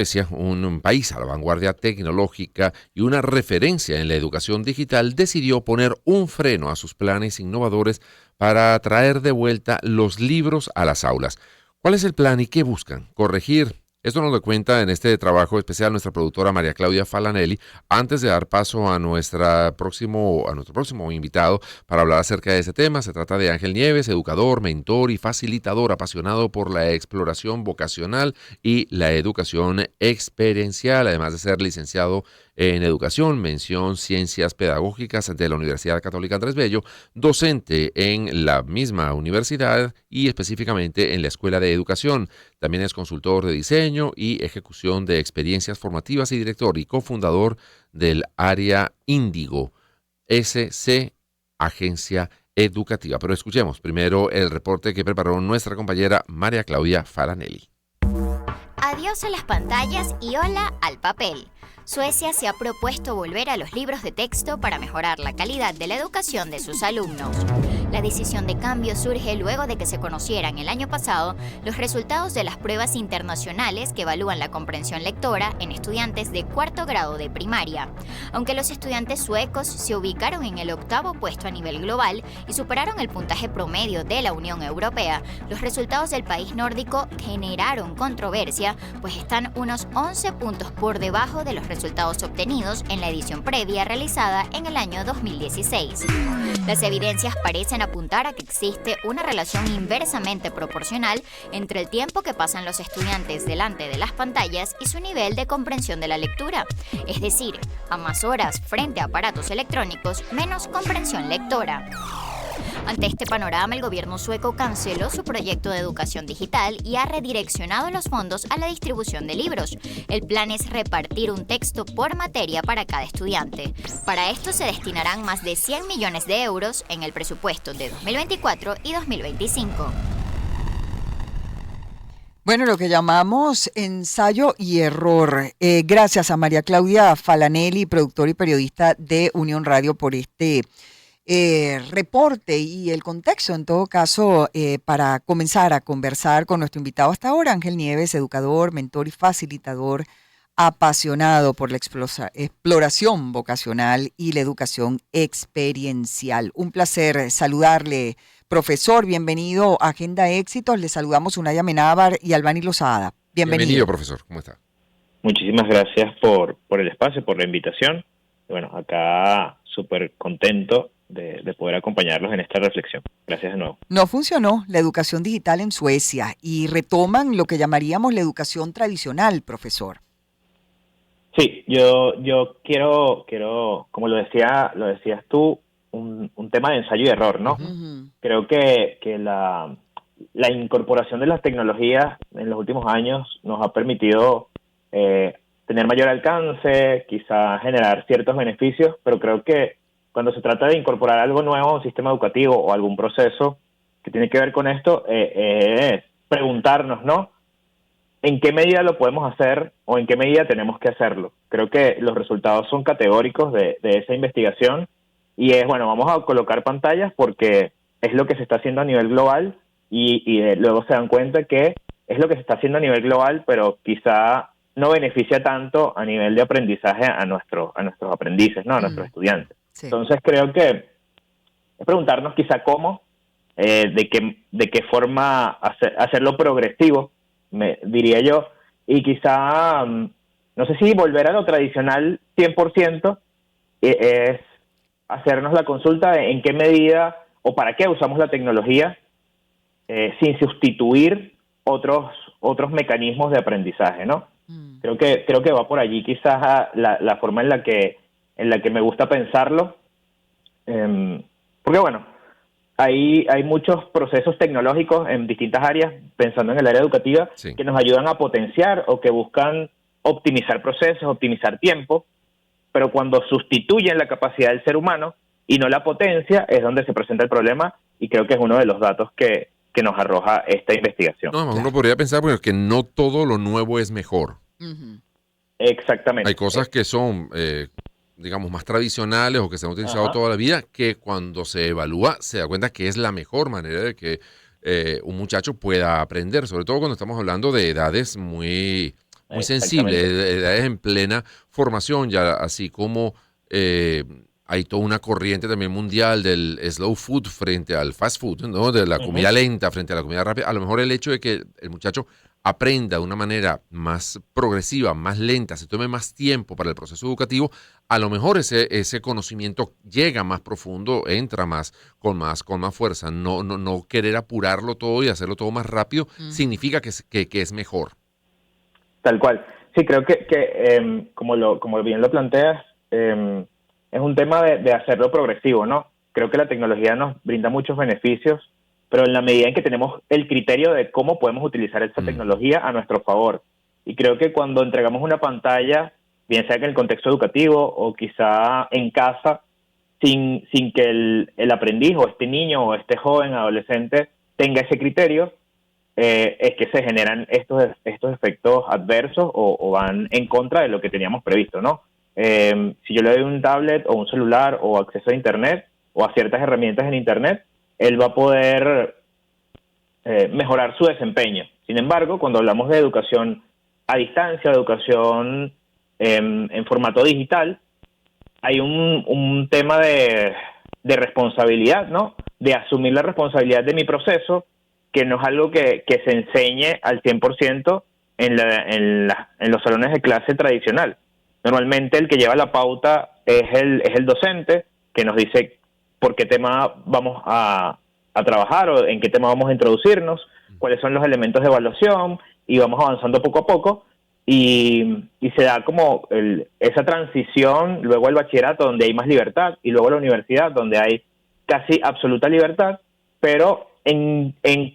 Suecia, un país a la vanguardia tecnológica y una referencia en la educación digital, decidió poner un freno a sus planes innovadores para traer de vuelta los libros a las aulas. ¿Cuál es el plan y qué buscan? Corregir. Esto nos lo cuenta en este trabajo especial nuestra productora María Claudia Falanelli, antes de dar paso a nuestro próximo invitado para hablar acerca de ese tema. Se trata de Ángel Nieves, educador, mentor y facilitador apasionado por la exploración vocacional y la educación experiencial, además de ser licenciado en Educación, mención Ciencias Pedagógicas de la Universidad Católica Andrés Bello, docente en la misma universidad y específicamente en la Escuela de Educación. También es consultor de diseño y ejecución de experiencias formativas y director y cofundador del área Índigo, SC Agencia Educativa. Pero escuchemos primero el reporte que preparó nuestra compañera María Claudia Falanelli. Adiós a las pantallas y hola al papel. Suecia se ha propuesto volver a los libros de texto para mejorar la calidad de la educación de sus alumnos. La decisión de cambio surge luego de que se conocieran el año pasado los resultados de las pruebas internacionales que evalúan la comprensión lectora en estudiantes de cuarto grado de primaria. Aunque los estudiantes suecos se ubicaron en el 8º puesto a nivel global y superaron el puntaje promedio de la Unión Europea, los resultados del país nórdico generaron controversia, pues están unos 11 puntos por debajo de los resultados obtenidos en la edición previa realizada en el año 2016. Las evidencias parecen apuntar a que existe una relación inversamente proporcional entre el tiempo que pasan los estudiantes delante de las pantallas y su nivel de comprensión de la lectura. Es decir, a más horas frente a aparatos electrónicos, menos comprensión lectora. Ante este panorama, el gobierno sueco canceló su proyecto de educación digital y ha redireccionado los fondos a la distribución de libros. El plan es repartir un texto por materia para cada estudiante. Para esto se destinarán más de 100 millones de euros en el presupuesto de 2024 y 2025. Bueno, lo que llamamos ensayo y error. Gracias a María Claudia Falanelli, productora y periodista de Unión Radio, por este reporte y el contexto, en todo caso, para comenzar a conversar con nuestro invitado hasta ahora, Ángel Nieves, educador, mentor y facilitador apasionado por la exploración vocacional y la educación experiencial. Un placer saludarle, profesor. Bienvenido a Agenda Éxitos. Le saludamos Unaya Menábar y Albani Lozada. Bienvenido, profesor. ¿Cómo está? Muchísimas gracias por el espacio, por la invitación. Bueno, acá súper contento de poder acompañarlos en esta reflexión. Gracias de nuevo. No funcionó la educación digital en Suecia y retoman lo que llamaríamos la educación tradicional, profesor. Sí, yo quiero, como lo decías tú, un tema de ensayo y error, ¿no? Uh-huh. Creo que la incorporación de las tecnologías en los últimos años nos ha permitido tener mayor alcance, quizá generar ciertos beneficios, pero creo que cuando se trata de incorporar algo nuevo a un sistema educativo o algún proceso que tiene que ver con esto, es preguntarnos, ¿no? ¿En qué medida lo podemos hacer o en qué medida tenemos que hacerlo? Creo que los resultados son categóricos de esa investigación y es, bueno, vamos a colocar pantallas porque es lo que se está haciendo a nivel global y luego se dan cuenta que es lo que se está haciendo a nivel global, pero quizá no beneficia tanto a nivel de aprendizaje a nuestros aprendices, ¿no? A nuestros estudiantes. Sí. Entonces creo que es preguntarnos quizá cómo, de qué forma hacerlo progresivo, diría yo, y quizá, no sé si volver a lo tradicional 100%, es hacernos la consulta de en qué medida o para qué usamos la tecnología sin sustituir otros mecanismos de aprendizaje, ¿no? Creo que va por allí quizás la forma en la que me gusta pensarlo, porque bueno, hay muchos procesos tecnológicos en distintas áreas, pensando en el área educativa, Sí, que nos ayudan a potenciar o que buscan optimizar procesos, optimizar tiempo, pero cuando sustituyen la capacidad del ser humano y no la potencia, es donde se presenta el problema, y creo que es uno de los datos que nos arroja esta investigación. no, uno podría pensar que no todo lo nuevo es mejor. Uh-huh. Exactamente. Hay cosas que son, digamos, más tradicionales o que se han utilizado Ajá. toda la vida, que cuando se evalúa se da cuenta que es la mejor manera de que un muchacho pueda aprender, sobre todo cuando estamos hablando de edades muy muy sensible, Exactamente. edades en plena formación, ya así como hay toda una corriente también mundial del slow food frente al fast food, ¿no? De la comida Ujú. lenta frente a la comida rápida. A lo mejor el hecho de que el muchacho aprenda de una manera más progresiva, más lenta, se tome más tiempo para el proceso educativo, a lo mejor ese conocimiento llega más profundo, entra con más fuerza. No querer apurarlo todo y hacerlo todo más rápido significa que es mejor. Tal cual. Sí, creo que como bien lo planteas, es un tema de hacerlo progresivo, ¿no? Creo que la tecnología nos brinda muchos beneficios, pero en la medida en que tenemos el criterio de cómo podemos utilizar esa Mm, tecnología a nuestro favor. Y creo que cuando entregamos una pantalla, bien sea que en el contexto educativo o quizá en casa, sin que el aprendiz o este niño o este joven adolescente tenga ese criterio, es que se generan estos efectos adversos o van en contra de lo que teníamos previsto, ¿no? Si yo le doy un tablet o un celular o acceso a Internet o a ciertas herramientas en Internet, él va a poder mejorar su desempeño. Sin embargo, cuando hablamos de educación a distancia, de educación en formato digital, hay un tema de responsabilidad, ¿no? De asumir la responsabilidad de mi proceso, que no es algo que se enseñe al 100% en los salones de clase tradicional. Normalmente el que lleva la pauta es el docente, que nos dice por qué tema vamos a trabajar o en qué tema vamos a introducirnos, cuáles son los elementos de evaluación, y vamos avanzando poco a poco, y se da como esa transición luego al bachillerato donde hay más libertad y luego a la universidad donde hay casi absoluta libertad, pero en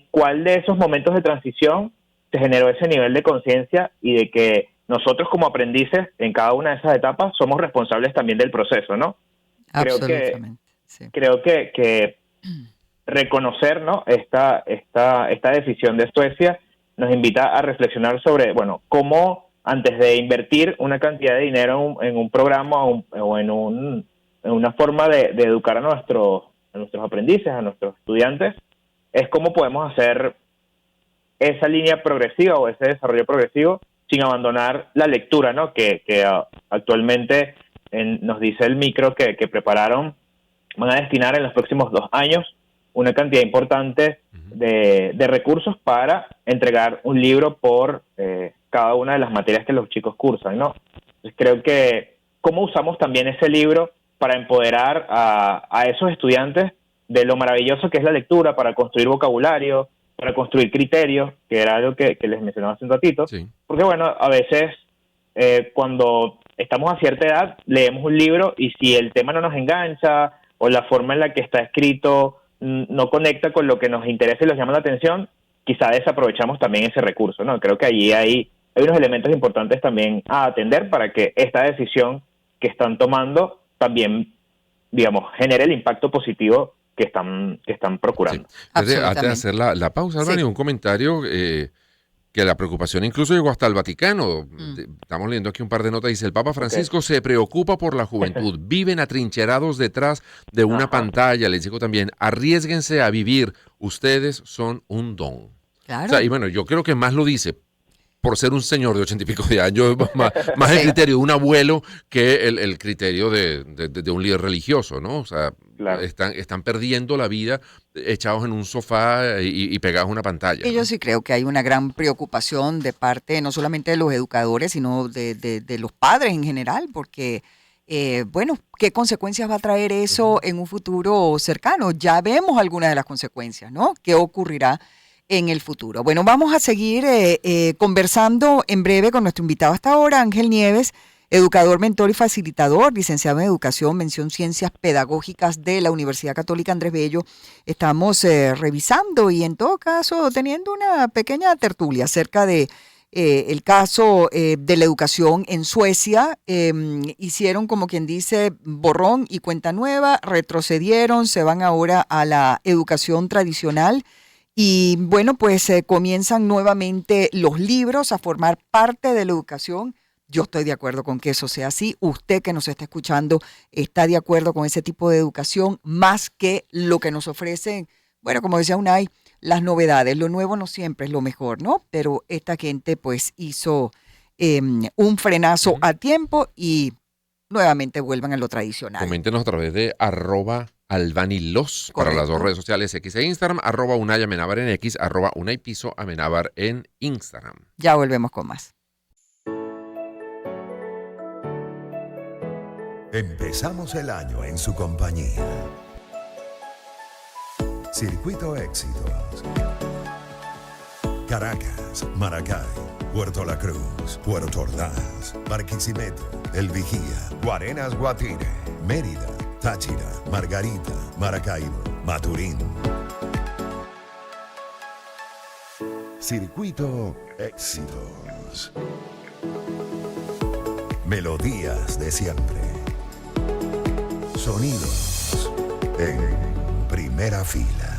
cuál de esos momentos de transición se generó ese nivel de conciencia y de que nosotros como aprendices en cada una de esas etapas somos responsables también del proceso, ¿no? Creo que, Absolutamente, sí. creo que reconocer, ¿no? esta decisión de Suecia nos invita a reflexionar sobre, bueno, cómo antes de invertir una cantidad de dinero en un programa o en una forma de educar a nuestros aprendices, a nuestros estudiantes, es cómo podemos hacer esa línea progresiva o ese desarrollo progresivo sin abandonar la lectura, ¿no? Que actualmente nos dice el micro que prepararon, van a destinar en los próximos 2 años una cantidad importante ujú. de recursos para entregar un libro por cada una de las materias que los chicos cursan, ¿no? Entonces creo que cómo usamos también ese libro para empoderar a esos estudiantes de lo maravilloso que es la lectura, para construir vocabulario, para construir criterios, que era algo que les mencionaba hace un ratito, Sí. porque bueno, a veces cuando estamos a cierta edad leemos un libro y si el tema no nos engancha o la forma en la que está escrito no conecta con lo que nos interesa y nos llama la atención, quizá desaprovechamos también ese recurso, ¿no? Creo que allí hay unos elementos importantes también a atender para que esta decisión que están tomando también, digamos, genere el impacto positivo que están Sí. procurando. Antes de Absolutamente. hacer la pausa, Sí. Albany, un comentario que la preocupación incluso llegó hasta el Vaticano. Mm. Estamos leyendo aquí un par de notas. Dice, el Papa Ok. Francisco se preocupa por la juventud. Viven atrincherados detrás de una Ajá. pantalla. Les digo también, arriésguense a vivir. Ustedes son un don. O sea, Claro. y bueno, yo creo que más lo dice por ser un señor de 80 y pico de años, más el Sí. criterio de un abuelo que el criterio de un líder religioso, ¿no? O sea, Claro. están perdiendo la vida echados en un sofá y pegados a una pantalla, Y yo ¿no? sí creo que hay una gran preocupación de parte no solamente de los educadores, sino de los padres en general, porque, bueno, ¿qué consecuencias va a traer eso Ujú. en un futuro cercano? Ya vemos algunas de las consecuencias, ¿no? ¿Qué ocurrirá en el futuro? Bueno, vamos a seguir conversando en breve con nuestro invitado hasta ahora, Ángel Nieves, educador, mentor y facilitador, licenciado en Educación, mención Ciencias Pedagógicas de la Universidad Católica Andrés Bello. Estamos revisando y en todo caso teniendo una pequeña tertulia acerca de el caso de la educación en Suecia. Hicieron, como quien dice, borrón y cuenta nueva, retrocedieron, se van ahora a la educación tradicional. Y bueno, pues comienzan nuevamente los libros a formar parte de la educación. Yo estoy de acuerdo con que eso sea así. Usted que nos está escuchando está de acuerdo con ese tipo de educación más que lo que nos ofrecen, bueno, como decía Unai, las novedades. Lo nuevo no siempre es lo mejor, ¿no? Pero esta gente pues hizo un frenazo a tiempo y nuevamente vuelvan a lo tradicional. Coméntenos a través de @albanilos para las dos redes sociales, X e Instagram, @UnayAmenábar en X, @UnayPisoAmenábar en Instagram. Ya volvemos con más. Empezamos el año en su compañía. Circuito Éxitos. Caracas, Maracay, Puerto La Cruz, Puerto Ordaz, Barquisimeto, El Vigía, Guarenas, Guatire, Mérida, Táchira, Margarita, Maracaibo, Maturín. Circuito Éxitos. Melodías de siempre. Sonidos en primera fila.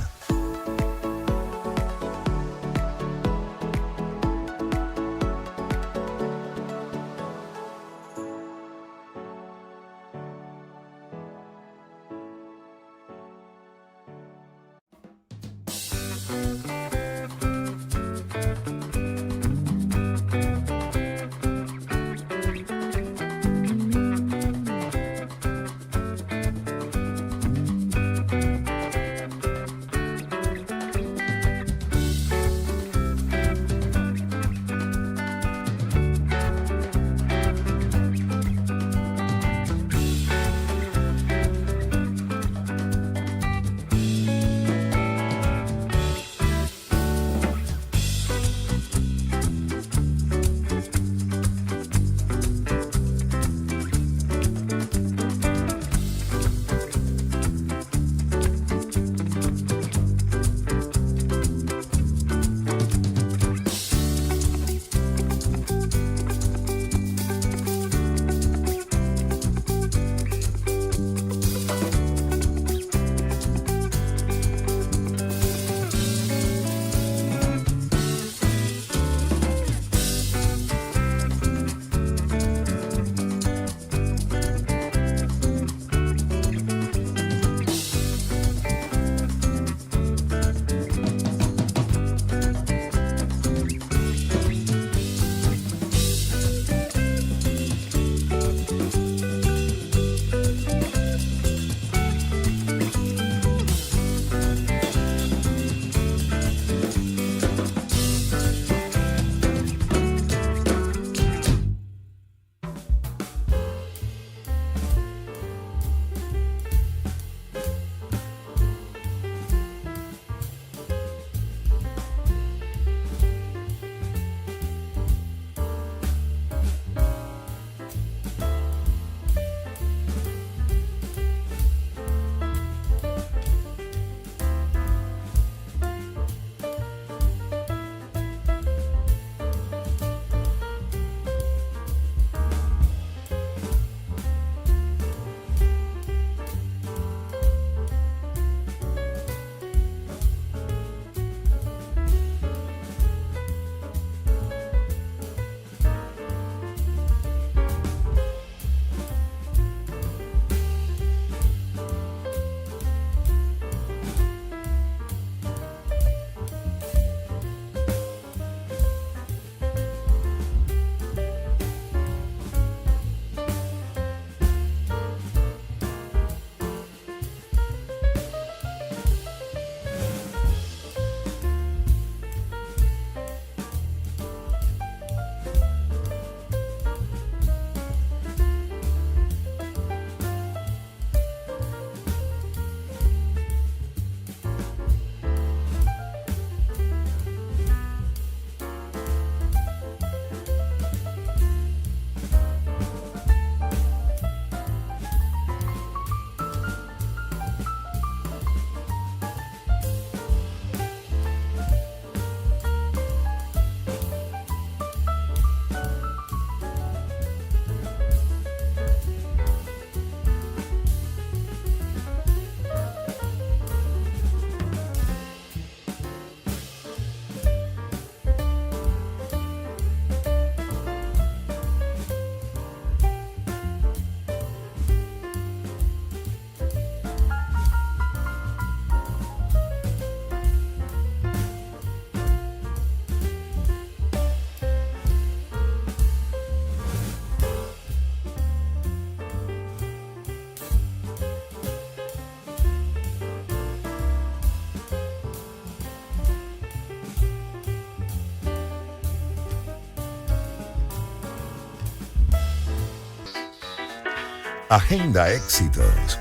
Agenda Éxitos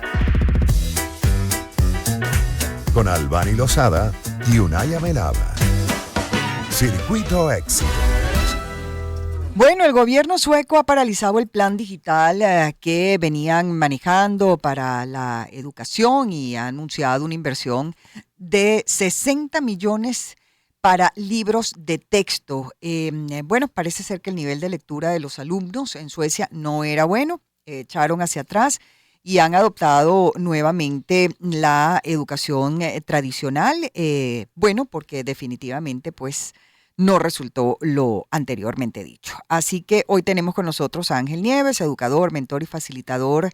con Albany Lozada y Unay Amelada. Circuito Éxitos. Bueno, el gobierno sueco ha paralizado el plan digital que venían manejando para la educación y ha anunciado una inversión de 60 millones para libros de texto. Bueno, parece ser que el nivel de lectura de los alumnos en Suecia no era bueno, echaron hacia atrás y han adoptado nuevamente la educación tradicional, bueno, porque definitivamente pues no resultó lo anteriormente dicho. Así que hoy tenemos con nosotros a Ángel Nieves, educador, mentor y facilitador,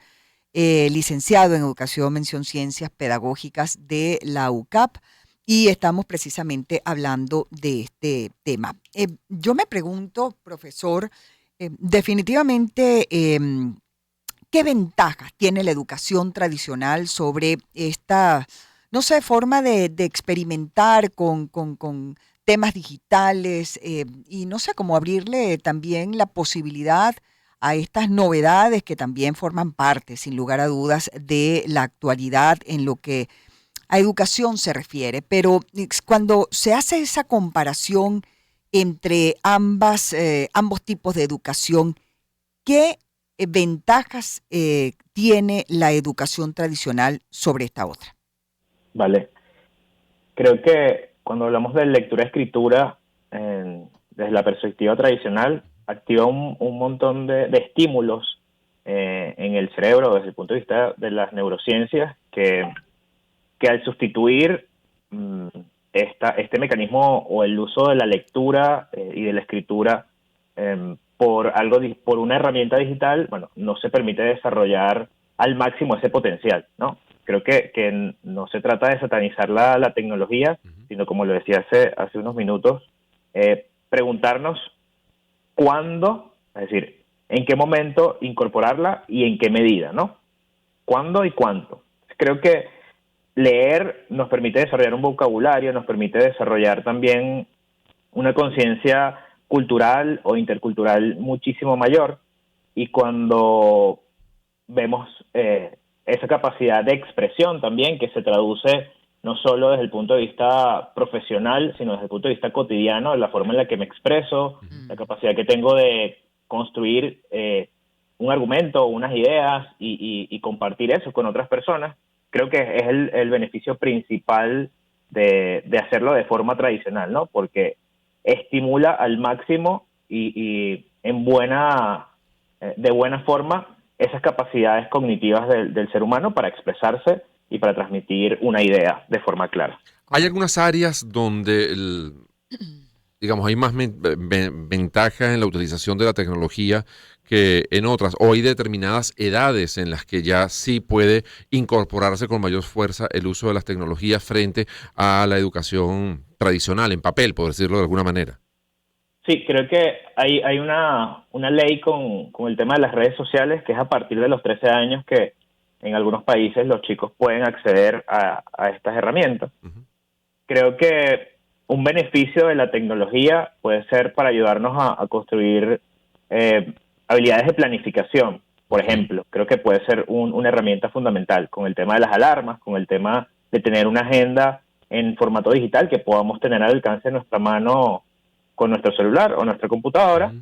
licenciado en Educación, Mención Ciencias Pedagógicas de la UCAP, y estamos precisamente hablando de este tema. Yo me pregunto, profesor, definitivamente, ¿qué ventajas tiene la educación tradicional sobre esta, no sé, forma de experimentar con temas digitales y no sé, cómo abrirle también la posibilidad a estas novedades que también forman parte, sin lugar a dudas, de la actualidad en lo que a educación se refiere? Pero cuando se hace esa comparación entre ambos tipos de educación, ¿qué ventajas tiene la educación tradicional sobre esta otra? Vale. Creo que cuando hablamos de lectura-escritura, desde la perspectiva tradicional, activa un montón de estímulos en el cerebro desde el punto de vista de las neurociencias que al sustituir este mecanismo o el uso de la lectura y de la escritura por una herramienta digital, bueno, no se permite desarrollar al máximo ese potencial, ¿no? Creo que no se trata de satanizar la tecnología, sino, como lo decía hace unos minutos, preguntarnos cuándo, es decir, en qué momento incorporarla y en qué medida, ¿no? ¿Cuándo y cuánto? Creo que leer nos permite desarrollar un vocabulario, nos permite desarrollar también una conciencia cultural o intercultural muchísimo mayor, y cuando vemos esa capacidad de expresión también que se traduce no solo desde el punto de vista profesional, sino desde el punto de vista cotidiano, de la forma en la que me expreso, la capacidad que tengo de construir un argumento, unas ideas y compartir eso con otras personas. Creo que es el beneficio principal de hacerlo de forma tradicional, ¿no? Porque estimula al máximo y de buena forma esas capacidades cognitivas del ser humano para expresarse y para transmitir una idea de forma clara. ¿Hay algunas áreas donde, digamos, hay más ventaja en la utilización de la tecnología que en otras? ¿O hay determinadas edades en las que ya sí puede incorporarse con mayor fuerza el uso de las tecnologías frente a la educación tradicional, en papel, por decirlo de alguna manera? Sí, creo que hay una ley con el tema de las redes sociales, que es a partir de los 13 años que en algunos países los chicos pueden acceder a estas herramientas. Uh-huh. Creo que un beneficio de la tecnología puede ser para ayudarnos a construir habilidades de planificación, por ejemplo. Creo que puede ser una herramienta fundamental con el tema de las alarmas, con el tema de tener una agenda en formato digital que podamos tener al alcance de nuestra mano con nuestro celular o nuestra computadora,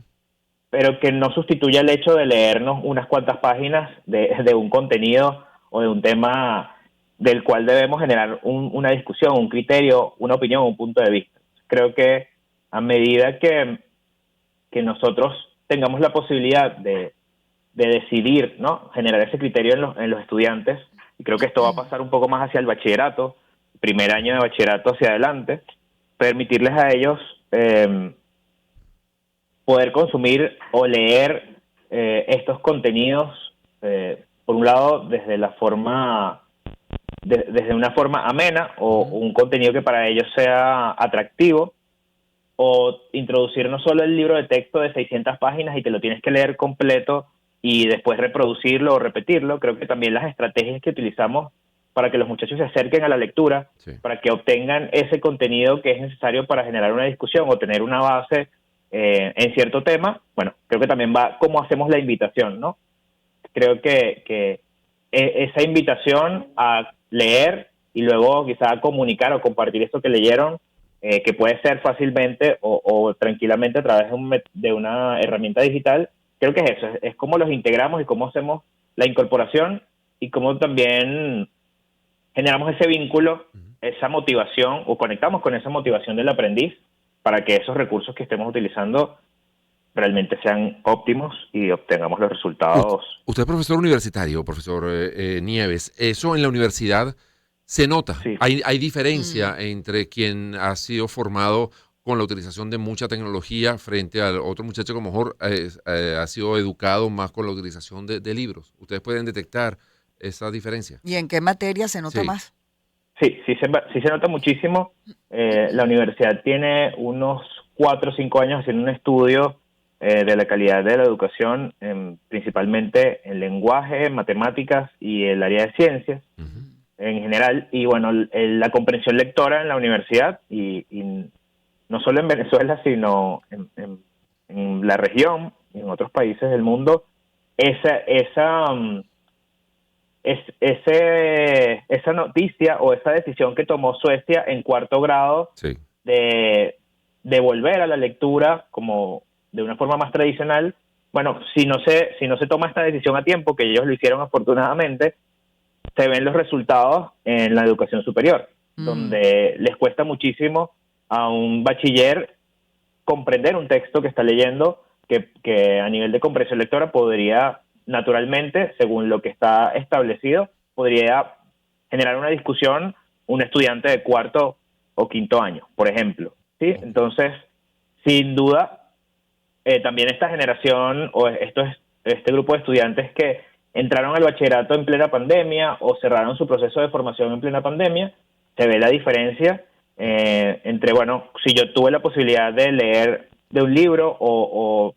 pero que no sustituya el hecho de leernos unas cuantas páginas de un contenido o de un tema del cual debemos generar una discusión, un criterio, una opinión, un punto de vista. Creo que a medida que nosotros tengamos la posibilidad de decidir, ¿no?, generar ese criterio en los estudiantes, y creo que esto va a pasar un poco más hacia el bachillerato, primer año de bachillerato hacia adelante, permitirles a ellos poder consumir o leer estos contenidos, por un lado, desde una forma amena o un contenido que para ellos sea atractivo, o introducir no solo el libro de texto de 600 páginas y te lo tienes que leer completo y después reproducirlo o repetirlo. Creo que también las estrategias que utilizamos para que los muchachos se acerquen a la lectura, sí, para que obtengan ese contenido que es necesario para generar una discusión o tener una base en cierto tema, bueno, creo que también va cómo hacemos la invitación, ¿no? creo que esa invitación a leer y luego quizá comunicar o compartir esto que leyeron, que puede ser fácilmente o tranquilamente a través de una herramienta digital, creo que es eso, es cómo los integramos y cómo hacemos la incorporación y cómo también generamos ese vínculo, esa motivación o conectamos con esa motivación del aprendiz para que esos recursos que estemos utilizando realmente sean óptimos y obtengamos los resultados. Usted es profesor universitario, profesor Nieves. Eso en la universidad se nota. Sí. Hay diferencia entre quien ha sido formado con la utilización de mucha tecnología frente al otro muchacho que a lo mejor ha sido educado más con la utilización de libros. ¿Ustedes pueden detectar esa diferencia? ¿Y en qué materia se nota más? Sí se nota muchísimo. La universidad tiene unos 4 o 5 años haciendo un estudio de la calidad de la educación, principalmente en lenguaje, matemáticas y el área de ciencias en general. Y bueno, la comprensión lectora en la universidad y no solo en Venezuela, sino en la región y en otros países del mundo, esa noticia o esa decisión que tomó Suecia en 4º grado de volver a la lectura como de una forma más tradicional, bueno, si no se toma esta decisión a tiempo, que ellos lo hicieron afortunadamente, se ven los resultados en la educación superior, donde les cuesta muchísimo a un bachiller comprender un texto que está leyendo, que a nivel de comprensión lectora podría naturalmente, según lo que está establecido, podría generar una discusión un estudiante de 4º o 5º año, por ejemplo, ¿sí? Entonces, sin duda, también esta generación o este grupo de estudiantes que entraron al bachillerato en plena pandemia o cerraron su proceso de formación en plena pandemia, se ve la diferencia entre, bueno, si yo tuve la posibilidad de leer de un libro o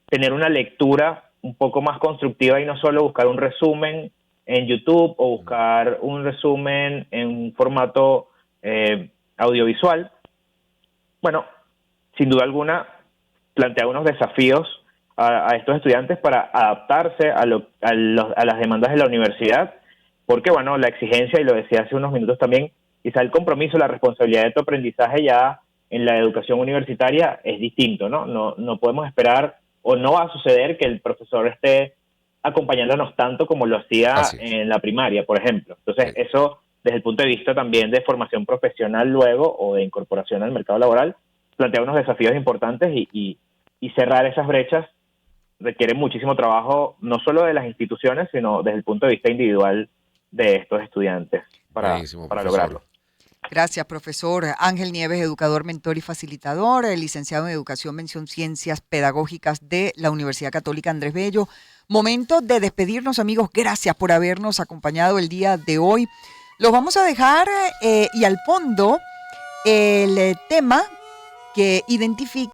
tener una lectura un poco más constructiva y no solo buscar un resumen en YouTube o buscar un resumen en un formato audiovisual, bueno, sin duda alguna plantea unos desafíos a estos estudiantes para adaptarse a las demandas de la universidad, porque bueno, la exigencia, y lo decía hace unos minutos también, quizá el compromiso, la responsabilidad de tu aprendizaje ya en la educación universitaria es distinto, ¿no? No podemos esperar, o no va a suceder que el profesor esté acompañándonos tanto como lo hacía en la primaria, por ejemplo. Entonces, eso desde el punto de vista también de formación profesional luego o de incorporación al mercado laboral, plantea unos desafíos importantes y cerrar esas brechas requiere muchísimo trabajo, no solo de las instituciones, sino desde el punto de vista individual de estos estudiantes para lograrlo. Gracias, profesor. Ángel Nieves, educador, mentor y facilitador, licenciado en Educación, mención Ciencias Pedagógicas de la Universidad Católica Andrés Bello. Momento de despedirnos, amigos. Gracias por habernos acompañado el día de hoy. Los vamos a dejar y al fondo el tema que identifica